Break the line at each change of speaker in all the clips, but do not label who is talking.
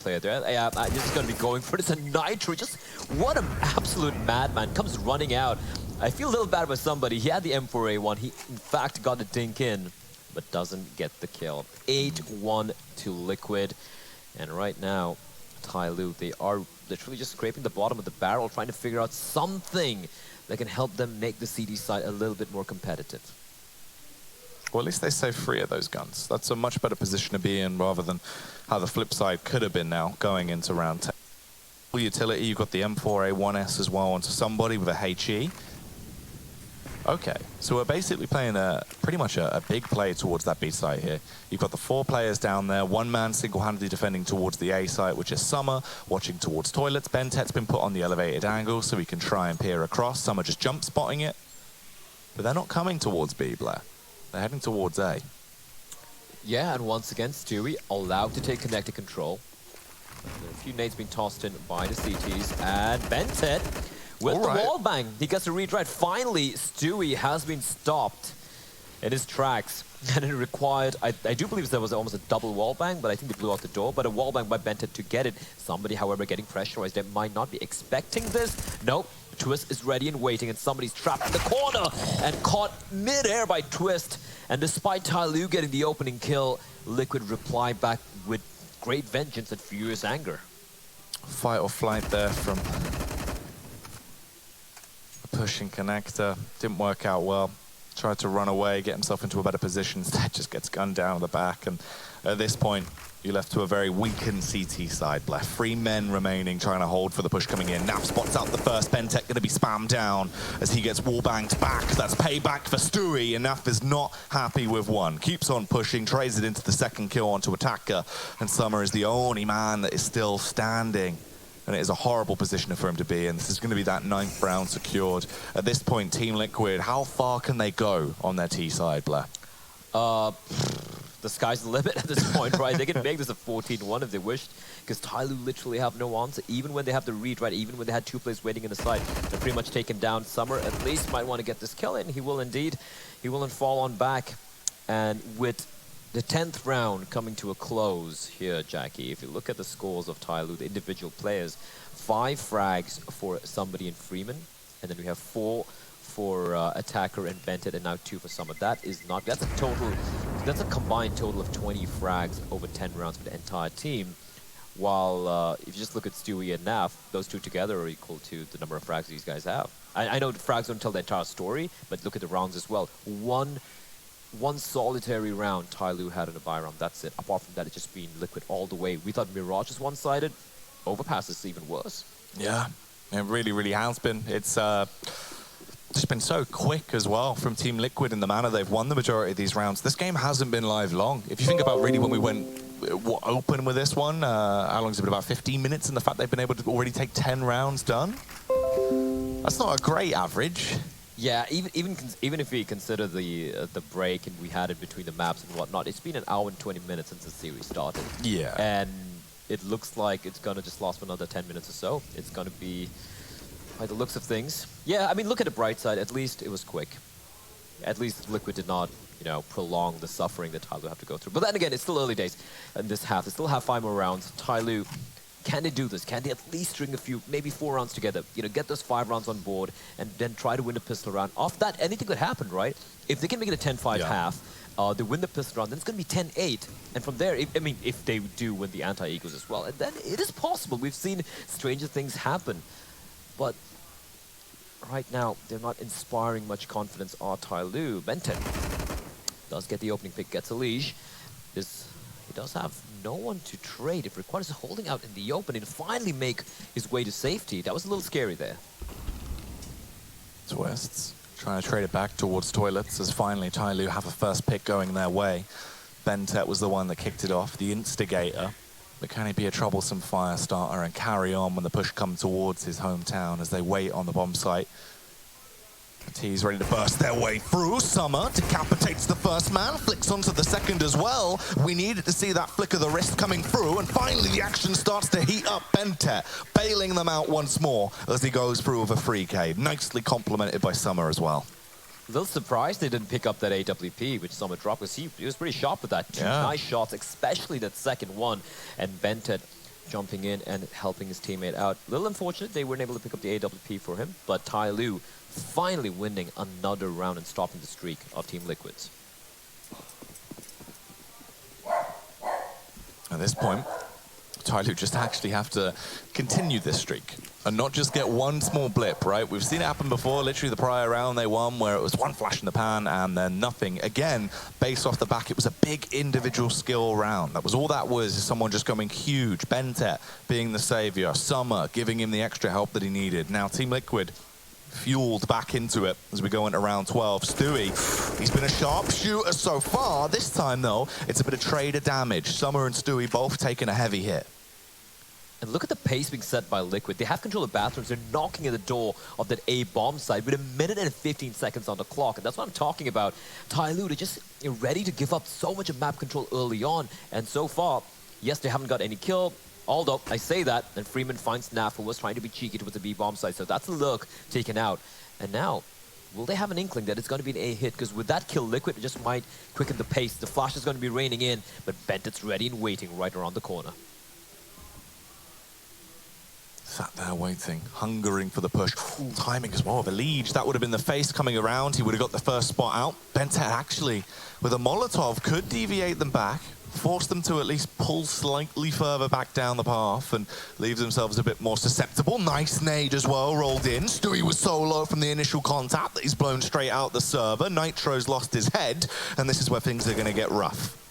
player there. Yeah, this is going to be going for this. A Nitro, just what an absolute madman. Comes running out. I feel a little bad with somebody. He had the M4A1. He, in fact, got the dink in, but doesn't get the kill. 8-1 to Liquid. And right now, TYLOO, they are literally just scraping the bottom of the barrel, trying to figure out something that can help them make the CD side a little bit more competitive.
Well, at least they save 3 of those guns. That's a much better position to be in rather than how the flip side could have been now going into round 10. Utility, you've got the M4A1S as well onto somebody with a HE. Okay, so we're basically playing pretty much a big play towards that B site here. You've got the 4 players down there, 1 man single-handedly defending towards the A site, which is Summer, watching towards toilets. Bentet's been put on the elevated angle so he can try and peer across. Summer just jump spotting it. But they're not coming towards B, Blair. They're heading towards A.
Yeah, and once again, Stewie allowed to take connected control. There are a few nades being tossed in by the CTs, and Bentet with the wall bang. He gets a read right. Finally, Stewie has been stopped in his tracks. And it required, I do believe there was almost a double wall bang, but I think they blew out the door. But a wall bang by Bentet to get it. Somebody, however, getting pressurized. They might not be expecting this. Nope. Twist is ready and waiting, and somebody's trapped in the corner and caught mid-air by Twist. And despite TYLOO getting the opening kill, Liquid reply back with great vengeance and furious anger.
Fight or flight there from a pushing connector. Didn't work out well. Tried to run away, get himself into a better position. Instead, just gets gunned down the back. And at this point, you're left to a very weakened CT side. Left 3 men remaining, trying to hold for the push coming in. Naf spots out the first. Bentet going to be spammed down as he gets wallbanged back. That's payback for Stewie, and Naf is not happy with 1. Keeps on pushing, trades it into the second kill onto Attacker, and Summer is the only man that is still standing. And it is a horrible position for him to be in. This is going to be that 9th round secured. At this point, Team Liquid, how far can they go on their T side, Blair? The sky's the limit at this point, right? They can make this a 14-1 if they wished, because TYLOO literally have no answer. Even when they have the read, right? Even when they had 2 players waiting in the side, they're pretty much taken down. Summer at least might want to get this kill in. He will indeed. He will fall on back. And with the 10th round coming to a close here, Jackie, if you look at the scores of TYLOO, the individual players, 5 frags for somebody in Freeman, and then we have 4 for Attacker and Bentet, and now 2 for Summer. That is not, that's a combined total of 20 frags over 10 rounds for the entire team. While if you just look at Stewie and Naf, those 2 together are equal to the number of frags these guys have. I know the frags don't tell the entire story, but look at the rounds as well. One solitary round TYLOO had in a buy round, that's it. Apart from that, it's just been Liquid all the way. We thought Mirage was one-sided. Overpass is even worse. Yeah, it really, really has been. It's just been so quick as well from Team Liquid in the manner they've won the majority of these rounds. This game hasn't been live long. If you think about really when we went open with this one, how long has it been? About 15 minutes, and the fact they've been able to already take 10 rounds done? That's not a great average.
Yeah, even if we consider the break and we had it between the maps and whatnot, it's been an hour and 20 minutes since the series started.
Yeah.
And it looks like it's going to just last for another 10 minutes or so. It's going to be, by the looks of things. Yeah, I mean, look at the bright side. At least it was quick. At least Liquid did not, you know, prolong the suffering that TYLOO have to go through. But then again, it's still early days in this half. They still have 5 more rounds. TYLOO, can they do this? Can they at least string a few, maybe 4 rounds together? You know, get those 5 rounds on board and then try to win a pistol round. Off that, anything could happen, right? If they can make it a 10-5 half, they win the pistol round, then it's going to be 10-8. And from there, if they do win the anti-egos as well, and then it is possible. We've seen stranger things happen. But right now, they're not inspiring much confidence on TYLOO. Bentet does get the opening pick, gets a leash. He does have no one to trade. If requires holding out in the open and finally make his way to safety. That was a little scary there.
Twists trying to trade it back towards toilets as finally TYLOO have a first pick going their way. Bentet was the one that kicked it off, the instigator. But can he be a troublesome fire starter and carry on when the push comes towards his hometown as they wait on the bomb site? The T's ready to burst their way through. Summer decapitates the first man, flicks onto the second as well. We needed to see that flick of the wrist coming through, and finally the action starts to heat up. Bentet bailing them out once more as he goes through with a free K. Nicely complemented by Summer as well.
A little surprised they didn't pick up that AWP, which Summer dropped, because he was pretty sharp with that. 2 nice shots, especially that second one. And Bentet jumping in and helping his teammate out. A little unfortunate they weren't able to pick up the AWP for him, but TYLOO finally winning another round and stopping the streak of Team Liquid's.
At this point, TYLOO just actually have to continue this streak and not just get one small blip, right? We've seen it happen before, literally the prior round they won where it was one flash in the pan and then nothing. Again, based off the back, it was a big individual skill round. That was all that was, is someone just going huge. Bentet being the savior, Summer giving him the extra help that he needed. Now Team Liquid fueled back into it as we go into round 12. Stewie, he's been a sharpshooter so far. This time, though, it's a bit of trader damage. Summer and Stewie both taking a heavy hit.
And look at the pace being set by Liquid. They have control of bathrooms. They're knocking at the door of that A bomb site with 1 minute and 15 seconds on the clock. And that's what I'm talking about. TYLOO, they're just ready to give up so much of map control early on. And so far, yes, they haven't got any kill. Although, I say that, and Freeman finds Naf, who was trying to be cheeky towards the B bomb site. So that's a look taken out. And now, will they have an inkling that it's going to be an A hit? Because with that kill, Liquid just might quicken the pace. The flash is going to be raining in, but Bentet's ready and waiting right around the corner.
Sat there waiting, hungering for the push. Ooh, timing as well of a lead. That would have been the face coming around. He would have got the first spot out. Bentet actually, with a Molotov, could deviate them back, force them to at least pull slightly further back down the path and leave themselves a bit more susceptible. Nice nade as well, rolled in. Stewie was so low from the initial contact that he's blown straight out the server. Nitro's lost his head, and this is where things are going to get rough.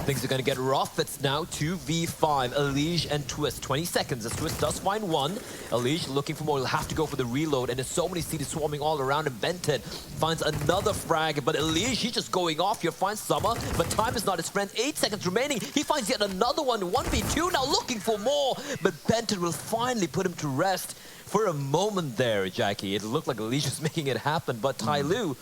Things are going to get rough. It's now 2v5. Elige and Twist. 20 seconds as Twist does find one. Elige looking for more. He'll have to go for the reload. And there's so many cities swarming all around him. Bentet finds another frag. But Elige, he's just going off here. Finds Summer. But time is not his friend. 8 seconds remaining. He finds yet another one. 1v2 now looking for more. But Bentet will finally put him to rest. For a moment there, Jackie, it looked like Elige was making it happen. But TYLOO,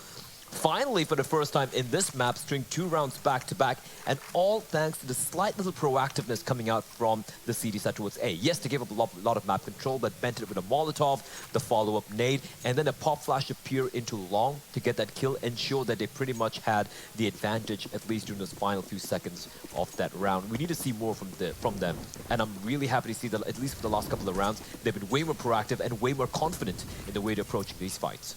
finally, for the first time in this map, string 2 rounds back-to-back, and all thanks to the slight little proactiveness coming out from the CD set towards A. Yes, they gave up a lot of map control, but Bentet with a Molotov, the follow-up nade, and then a pop flash appear into long to get that kill, ensure that they pretty much had the advantage, at least during those final few seconds of that round. We need to see more from them, and I'm really happy to see that, at least for the last couple of rounds, they've been way more proactive and way more confident in the way they're approaching these fights.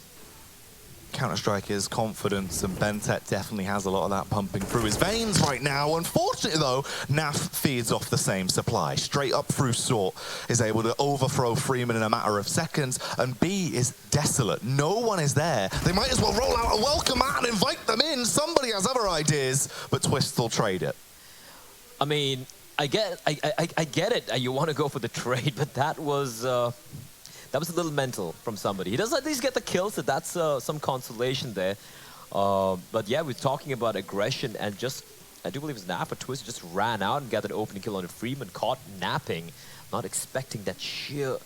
Counter-Strike is confidence, and Bentet definitely has a lot of that pumping through his veins right now. Unfortunately, though, Naf feeds off the same supply. Straight up through Sort is able to overthrow Freeman in a matter of seconds, and B is desolate. No one is there. They might as well roll out a welcome mat and invite them in. Somebody has other ideas, but Twist will trade it.
I mean, I get it. You want to go for the trade, but that was a little mental from somebody. He does at least get the kill, so that's some consolation there. But yeah, we're talking about aggression, and just, I do believe it's Nap or Twist just ran out and got an opening kill on Freeman, caught napping, not expecting that sheer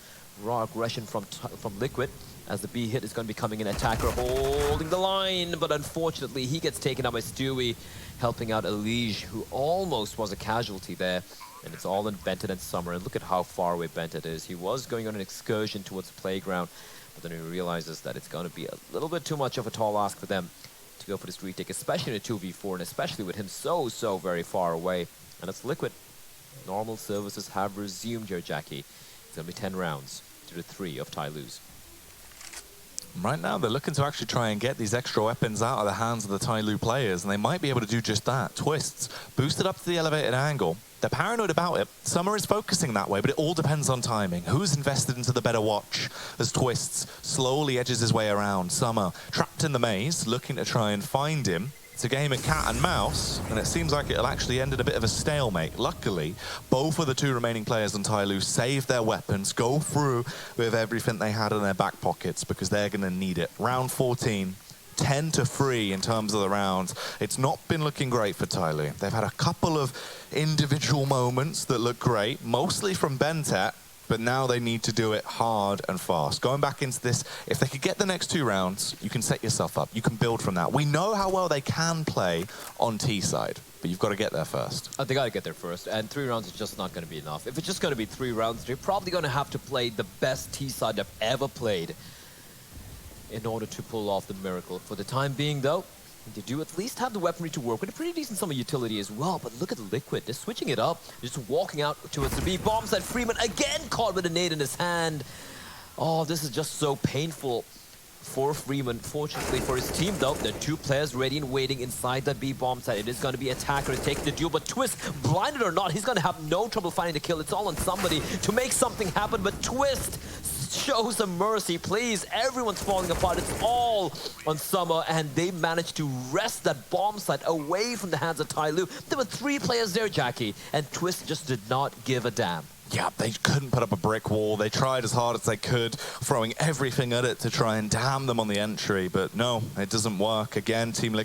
raw aggression from Liquid. As the B hit is going to be coming in, attacker holding the line, but unfortunately he gets taken out by Stewie, helping out Elige, who almost was a casualty there. And it's all in Bentet and Summer, and look at how far away Bentet is. He was going on an excursion towards the playground, but then he realizes that it's going to be a little bit too much of a tall ask for them to go for this retake, especially in a 2v4, and especially with him so very far away. And it's Liquid. Normal services have resumed here, Jackie. It's going to be 10 rounds to the 3 of TYLOO's.
Right now, they're looking to actually try and get these extra weapons out of the hands of the TYLOO players, and they might be able to do just that. Twists, boosted up to the elevated angle. They're paranoid about it. Summer is focusing that way, but it all depends on timing. Who's invested into the better watch as Twists slowly edges his way around? Summer, trapped in the maze, looking to try and find him. It's a game of cat and mouse, and it seems like it'll actually end in a bit of a stalemate. Luckily, both of the 2 remaining players on TYLOO save their weapons, go through with everything they had in their back pockets, because they're going to need it. Round 14. 10-3 in terms of the rounds. It's not been looking great for TYLOO. They've had a couple of individual moments that look great, mostly from Bentet, but now they need to do it hard and fast. Going back into this, if they could get the next 2 rounds, you can set yourself up. You can build from that. We know how well they can play on T side, but you've got to get there first.
They got to get there first, and 3 rounds is just not going to be enough. If it's just going to be 3 rounds, they're probably going to have to play the best T side they've ever played in order to pull off the miracle. For the time being, though, They do at least have the weaponry to work with a pretty decent summer utility as well, but look at Liquid. They're switching it up, just walking out towards the B. Bomb side, Freeman again caught with a nade in his hand. Oh, this is just so painful for Freeman. Fortunately for his team, though, there are 2 players ready and waiting inside the B bomb site. It is going to be Attacker taking the duel, but Twist, blinded or not, he's going to have no trouble finding the kill. It's all on somebody to make something happen, but Twist, show some mercy, please. Everyone's falling apart. It's all on Summer, and they managed to wrest that bomb site away from the hands of TYLOO. There were 3 players there, Jackie, and Twist just did not give a damn.
Yeah, they couldn't put up a brick wall. They tried as hard as they could, throwing everything at it to try and damn them on the entry, but no, it doesn't work. Again, Team Liquid